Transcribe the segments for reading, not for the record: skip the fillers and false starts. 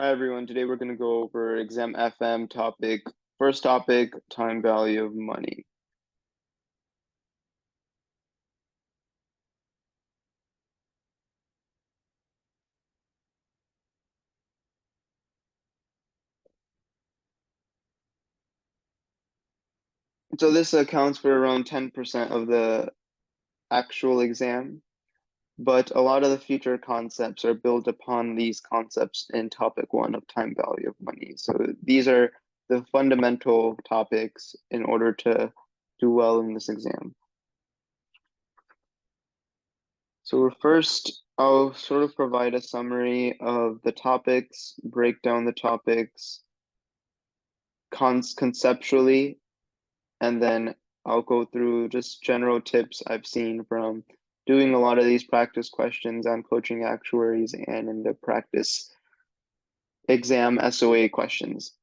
Hi everyone, today we're going to go over exam FM topic. First topic, time value of money. So this accounts for around 10% of the actual exam, but a lot of the future concepts are built upon these concepts in topic one of time value of money. So these are the fundamental topics in order to do well in this exam. So first, I'll sort of provide a summary of the topics, break down the topics conceptually, and then I'll go through just general tips I've seen from doing a lot of these practice questions on coaching actuaries and in the practice exam SOA questions.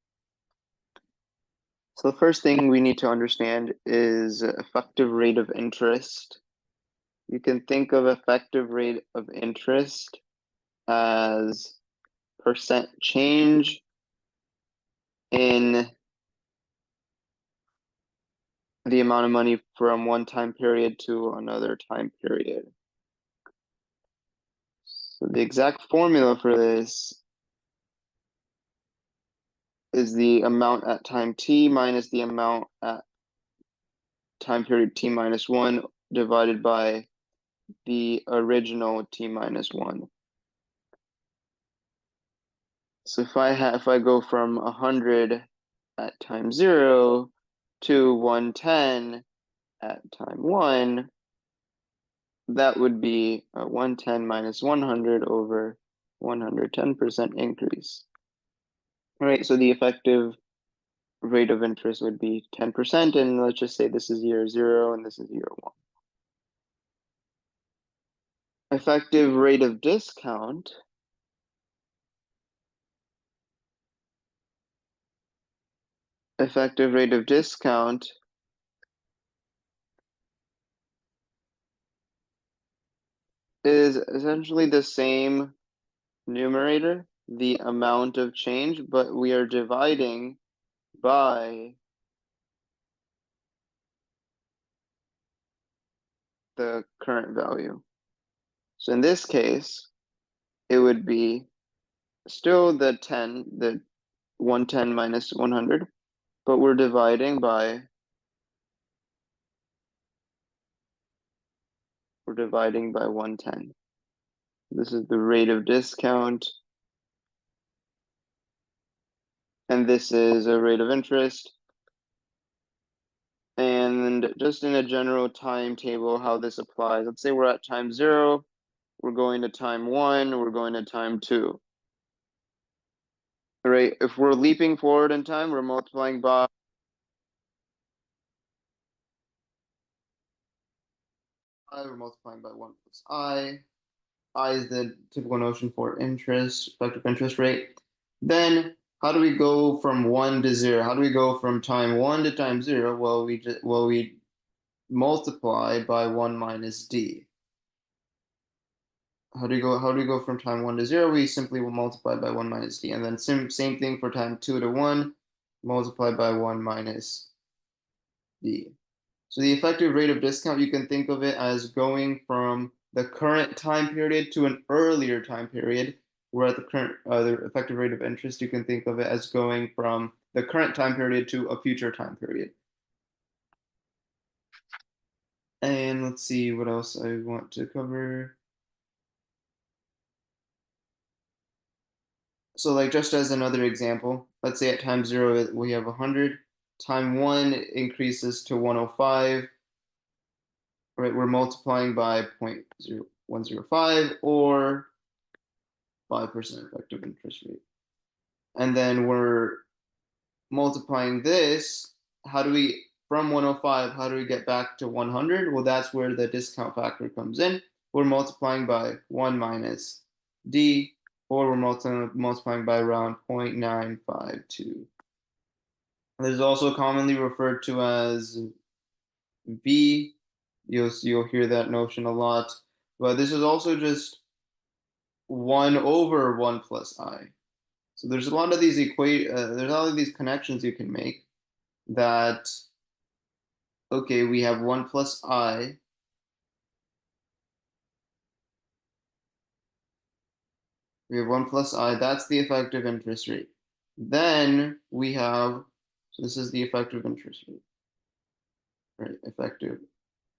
So the first thing we need to understand is effective rate of interest. You can think of effective rate of interest as percent change in the amount of money from one time period to another time period. So the exact formula for this is the amount at time t minus the amount at time period t minus 1 divided by the original t minus 1. So if I go from 100 at time 0 to 110 at time 1, that would be a 110 minus 100 over 110% increase. All right, so the effective rate of interest would be 10%, and let's just say this is year 0 and this is year 1. Effective rate of discount effective rate of discount is essentially the same numerator, the amount of change, but we are dividing by the current value. So in this case, it would be still the 110 minus 100, but we're dividing by 110. This is the rate of discount, and this is a rate of interest. And just in a general timetable, how this applies. Let's say we're at time 0, we're going to time 1, we're going to time 2. All right, if we're leaping forward in time, we're multiplying by we're multiplying by 1 plus I. I is the typical notion for interest, effective interest rate. Then how do we go from 1 to 0? How do we go from time 1 to time 0? Well, we multiply by 1 minus d. How do we go from time 1 to 0? We simply will multiply by 1 minus d. And then same thing for time 2 to 1, multiply by 1 minus d. So the effective rate of discount, you can think of it as going from the current time period to an earlier time period. Where at the current the effective rate of interest, you can think of it as going from the current time period to a future time period. And let's see what else I want to cover. So like just as another example, let's say at time 0 we have 100. Time 1 increases to 105. Right, we're multiplying by 0.0105 or 5% effective interest rate. And then we're multiplying this. From 105, how do we get back to 100? Well, that's where the discount factor comes in. We're multiplying by 1 minus d, or we're multiplying by around 0.952. This is also commonly referred to as V. You'll hear that notion a lot. But this is also just 1 over 1 plus I. So there's a lot of these there's all of these connections you can make that, okay, we have 1 plus I. We have 1 plus I, that's the effective interest rate. Then we have, so this is the effective interest rate, right? Effective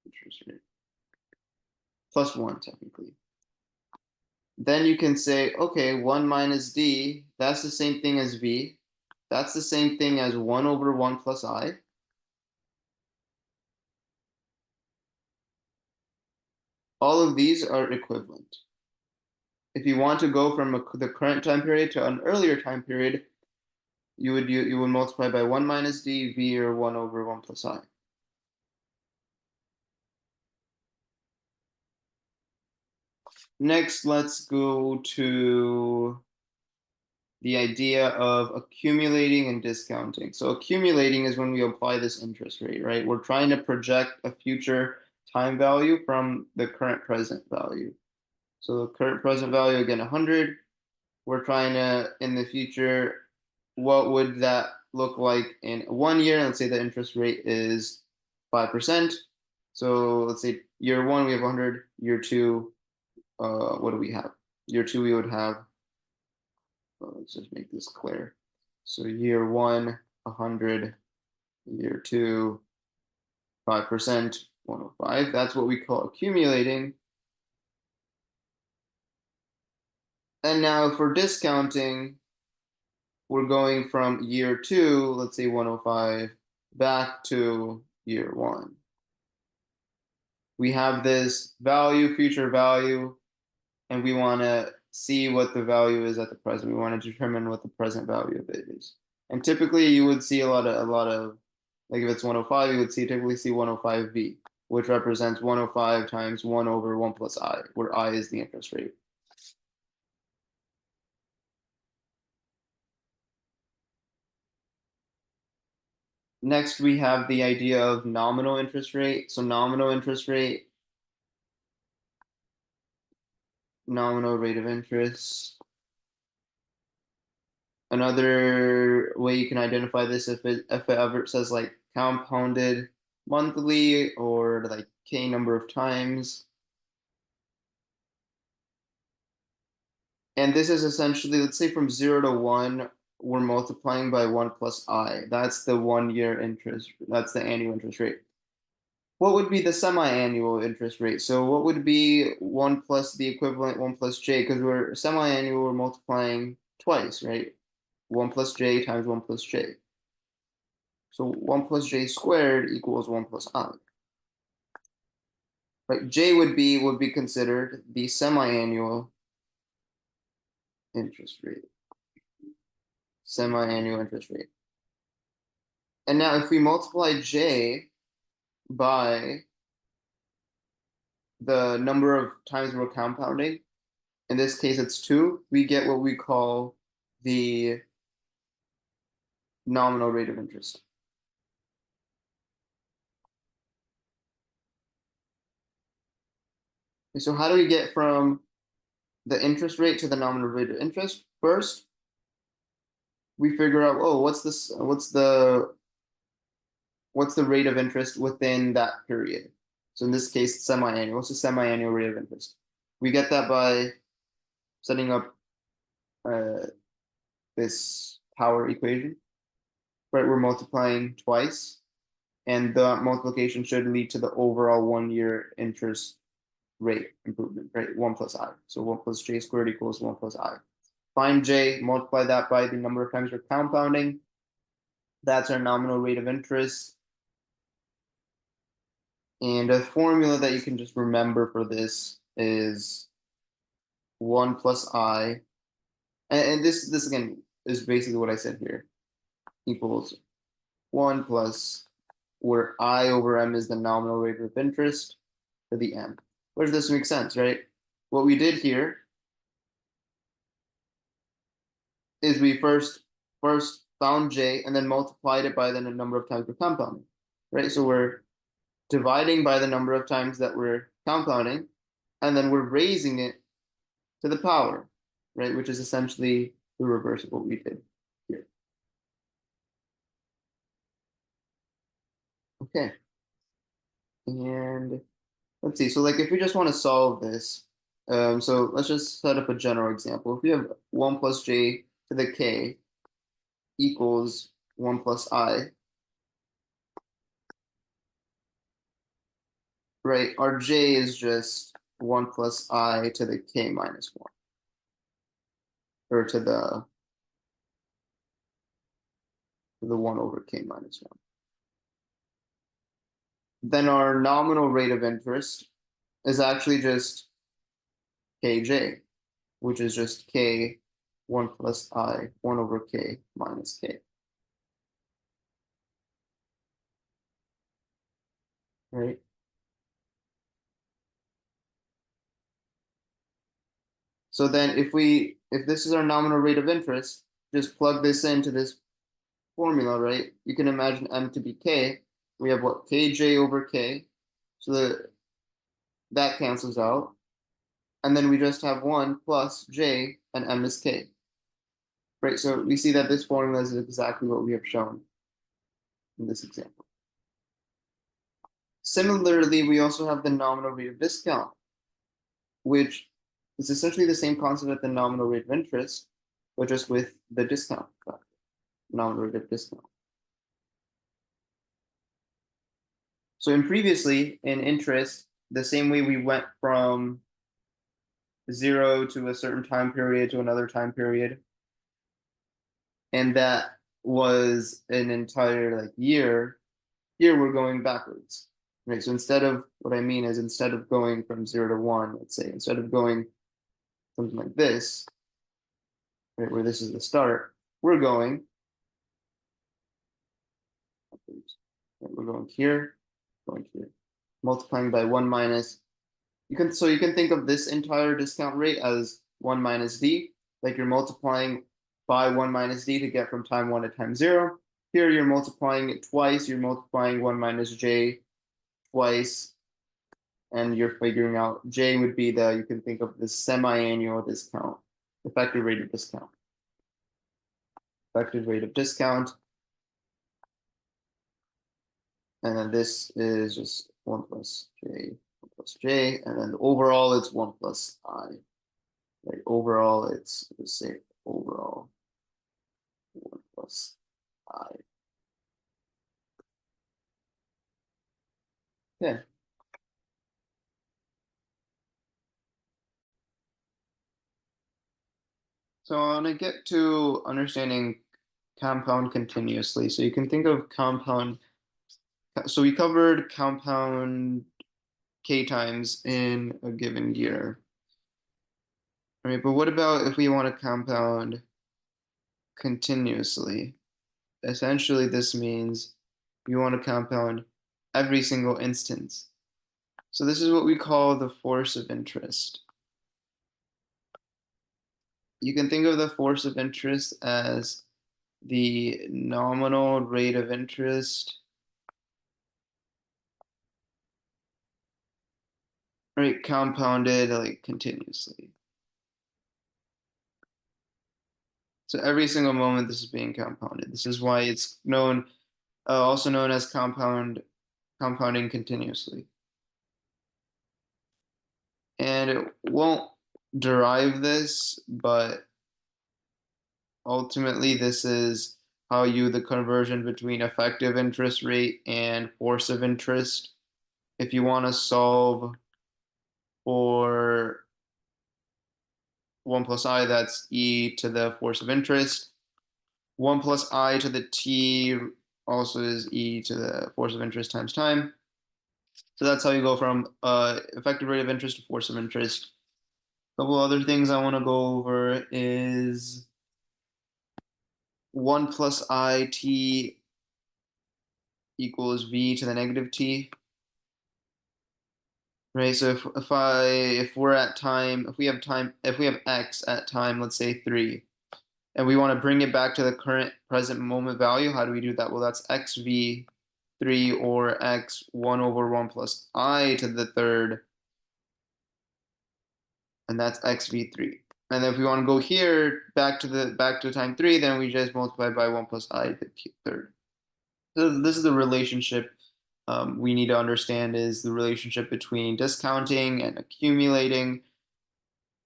interest rate. Plus 1, technically. Then you can say, okay, 1 minus D, that's the same thing as V. That's the same thing as 1 over 1 plus I. All of these are equivalent. If you want to go from the current time period to an earlier time period, you would multiply by 1 minus D, V, or 1 over 1 plus I. Next, let's go to the idea of accumulating and discounting. So accumulating is when we apply this interest rate, right? We're trying to project a future time value from the current present value. So the current present value, again, 100. We're trying to, in the future, what would that look like in 1 year? Let's say the interest rate is 5%. So let's say year 1, we have 100. Year 2, what do we have? Year 2, we would have, let's just make this clear. So year 1, 100. Year 2, 5%, 105. That's what we call accumulating. And now for discounting, we're going from year 2, let's say 105, back to year 1. We have this value, future value, and we want to see what the value is at the present. We want to determine what the present value of it is. And typically you would see a lot of, like if it's 105, you would typically see 105V, which represents 105 times 1 over 1 plus I, where I is the interest rate. Next, we have the idea of nominal interest rate. So nominal interest rate, nominal rate of interest. Another way you can identify this, if it ever says like compounded monthly or like K number of times. And this is essentially, let's say from 0 to 1, we're multiplying by 1 plus I. That's the 1 year interest. That's the annual interest rate. What would be the semi-annual interest rate? So what would be 1 plus the equivalent 1 plus J? Because we're semi-annual, we're multiplying twice, right? 1 plus J times 1 plus J. So 1 plus J squared equals 1 plus I. Right? J would be considered the semi-annual interest rate. Semi-annual interest rate. And now if we multiply J by the number of times we're compounding, in this case it's 2, we get what we call the nominal rate of interest. And so how do we get from the interest rate to the nominal rate of interest? First, we figure out, oh, what's the rate of interest within that period? So in this case, semi-annual. What's the semi-annual rate of interest? We get that by setting up this power equation, right? We're multiplying twice, and the multiplication should lead to the overall 1 year interest rate improvement, right? 1 plus I. So 1 plus J squared equals 1 plus I. Find J, multiply that by the number of times we're compounding. That's our nominal rate of interest. And a formula that you can just remember for this is 1 plus I. And this again is basically what I said here, equals 1 plus, where I over M is the nominal rate of interest, to the M. Where does this make sense, right? What we did here is we first found J and then multiplied it by the number of times we're compounding, right? So we're dividing by the number of times that we're compounding, and then we're raising it to the power, right? Which is essentially the reverse of what we did here. Okay. And let's see. So like if we just want to solve this, so let's just set up a general example. If we have 1 plus j to the k equals 1 plus I, right? Our j is just 1 plus I to the k minus 1, or to the 1 over k minus 1. Then our nominal rate of interest is actually just kj, which is just k 1 plus I 1 over k minus k, right? So then if this is our nominal rate of interest, just plug this into this formula, right? You can imagine m to be k. We have what? Kj over k. So that cancels out. And then we just have 1 plus j and m is k. Right? So we see that this formula is exactly what we have shown in this example. Similarly, we also have the nominal rate of discount, which is essentially the same concept as the nominal rate of interest, but just with the discount factor, nominal rate of discount. So in interest, the same way we went from 0 to a certain time period to another time period, and that was an entire like year, here we're going backwards. Right. So instead of what I mean is instead of going from 0 to 1, let's say, instead of going something like this, right, where this is the start, we're going, we're going here, multiplying by 1 minus. You can think of this entire discount rate as 1 minus d, like you're multiplying by 1 minus d to get from time 1 to time 0. Here you're multiplying it twice, you're multiplying 1 minus j twice, and you're figuring out j would be you can think of the semi-annual discount, effective rate of discount. Effective rate of discount. And then this is just 1 plus j, and then overall it's 1 plus I. Right, overall it's, let's say, overall 1 plus I. Yeah. So I want to get to understanding compound continuously. So you can think of compound. So we covered compound k times in a given year. All right, but what about if we want to compound continuously? Essentially, this means we want to compound every single instance. So this is what we call the force of interest. You can think of the force of interest as the nominal rate of interest, right, compounded like continuously. So every single moment this is being compounded. This is why it's also known as compounding continuously. And it won't derive this, but ultimately this is how the conversion between effective interest rate and force of interest. If you want to solve for 1 plus I, that's e to the force of interest. 1 plus I to the t also is e to the force of interest times time. So that's how you go from effective rate of interest to force of interest. A couple other things I want to go over is 1 plus I t equals v to the negative t. Right, so if we're at time, if we have x at time, let's say 3, and we want to bring it back to the current present moment value, how do we do that? Well, that's xv3 or x 1 over 1 plus I to the third, and that's xv3. And then if we want to go here back to time 3, then we just multiply by 1 plus I to the third. So this is the relationship we need to understand, is the relationship between discounting and accumulating.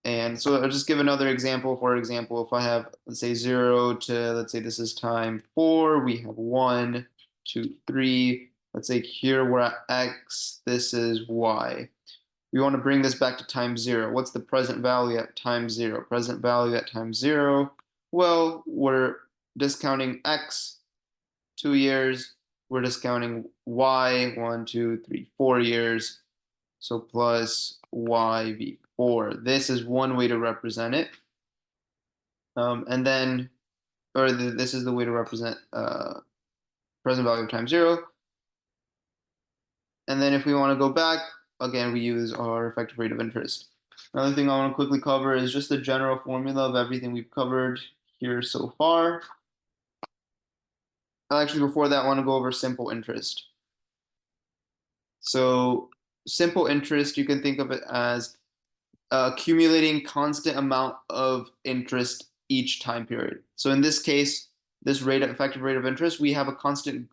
And so I'll just give another example. For example, if I have, let's say 0 to, let's say this is time 4, we have 1, 2, 3. Let's say here we're at X, this is Y. We want to bring this back to time 0. What's the present value at time 0? Present value at time 0. Well, we're discounting X 2 years. We're discounting Y 1, 2, 3, 4 years. So plus YV4. This is one way to represent it. And then, this is the way to represent present value of time 0. And then if we want to go back, again, we use our effective rate of interest. Another thing I want to quickly cover is just the general formula of everything we've covered here so far. Actually, before that, I want to go over simple interest. So simple interest, you can think of it as accumulating constant amount of interest each time period. So in this case, this effective rate of interest, we have a constant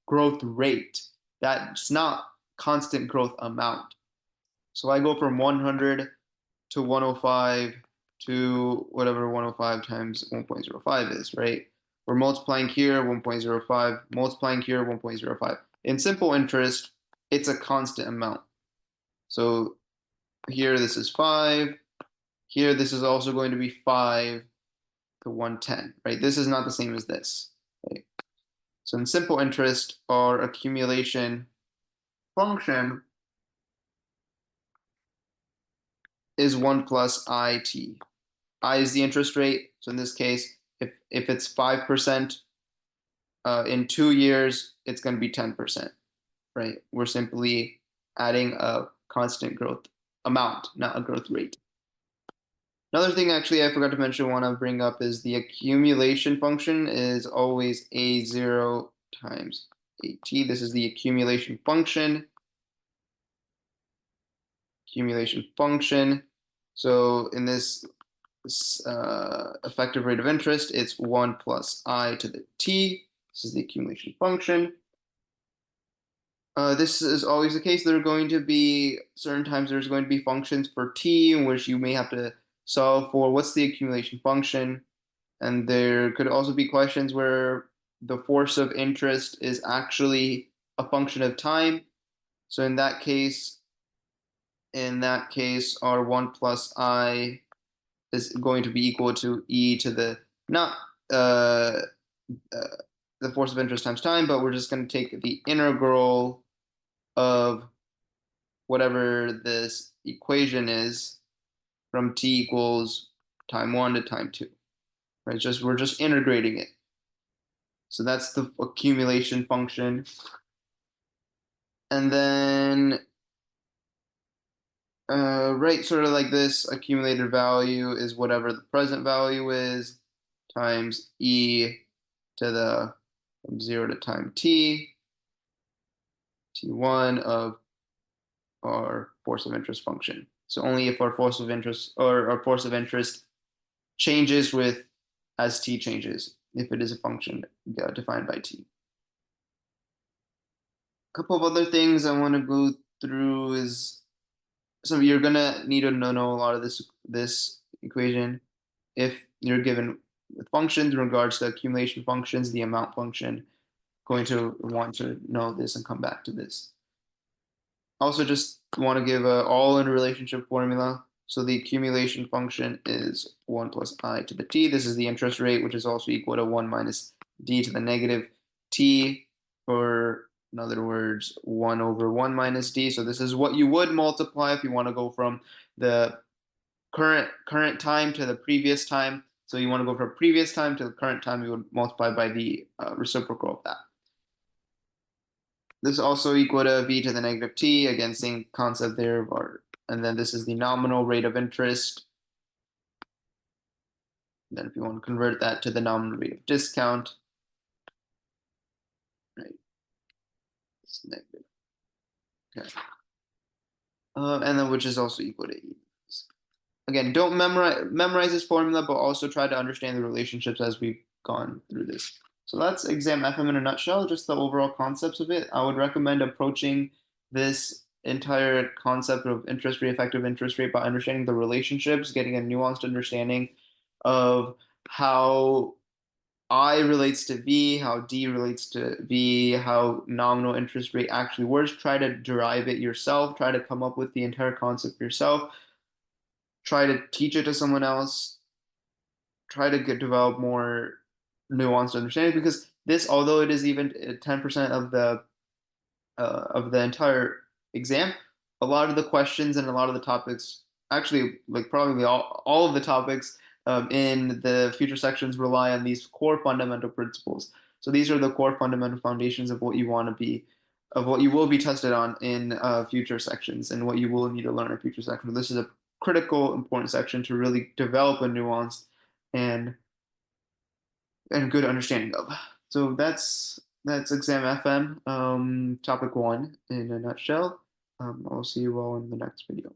growth rate. That's not constant growth amount. So I go from 100 to 105 to whatever 105 times 1.05 is, right? We're multiplying here 1.05, multiplying here 1.05. In simple interest, it's a constant amount. So here this is 5. Here this is also going to be 5 to 110, right? This is not the same as this. Right? So in simple interest, our accumulation function is 1 plus IT. I is the interest rate. So in this case, if it's 5% in 2 years, it's going to be 10%, right? We're simply adding a constant growth amount, not a growth rate. Another thing actually I forgot to mention, I want to bring up, is the accumulation function is always A0 times AT. This is the accumulation function. Accumulation function. So in this effective rate of interest, it's 1 plus I to the t. This is the accumulation function. This is always the case. There are going to be certain times there's going to be functions for t in which you may have to solve for what's the accumulation function. And there could also be questions where the force of interest is actually a function of time. So in that case, our 1 plus I is going to be equal to e to the, not uh, the force of interest times time, but we're just going to take the integral of whatever this equation is from t equals time 1 to time 2. Right? We're just integrating it. So that's the accumulation function. And then, right, sort of like this, accumulated value is whatever the present value is times e to the from 0 to time t1 of our force of interest function. So only if our force of interest, or our force of interest changes with as t changes, if it is a function defined by t. A couple of other things I want to go through is, so you're gonna need to know a lot of this equation if you're given with functions in regards to accumulation functions, the amount function. Going to want to know this and come back to this. Also, just want to give a all-in relationship formula. So the accumulation function is 1 plus I to the t. This is the interest rate, which is also equal to 1 minus d to the negative t, or in other words, 1 over 1 minus d. So this is what you would multiply if you want to go from the current time to the previous time. So you want to go from previous time to the current time, you would multiply by the reciprocal of that. This is also equal to v to the negative t. Again, same concept there. And then this is the nominal rate of interest. And then if you want to convert that to the nominal rate of discount, right, it's negative. Okay. And then which is also equal to e. again, don't memorize this formula, but also try to understand the relationships as we've gone through this. So that's exam FM in a nutshell, just the overall concepts of it. I would recommend approaching this entire concept of interest rate, effective interest rate, by understanding the relationships, getting a nuanced understanding of how I relates to V, how D relates to V, how nominal interest rate actually works. Try to derive it yourself, try to come up with the entire concept yourself, try to teach it to someone else, try to develop more nuanced understanding, because this, although it is even 10% of the entire exam, a lot of the questions and a lot of the topics, actually, like probably all of the topics in the future sections rely on these core fundamental principles. So these are the core fundamental foundations of what you want to be, of what you will be tested on in future sections and what you will need to learn in future sections. This is a critical, important section to really develop a nuanced and good understanding of. So that's exam FM, topic one in a nutshell. I'll see you all in the next video.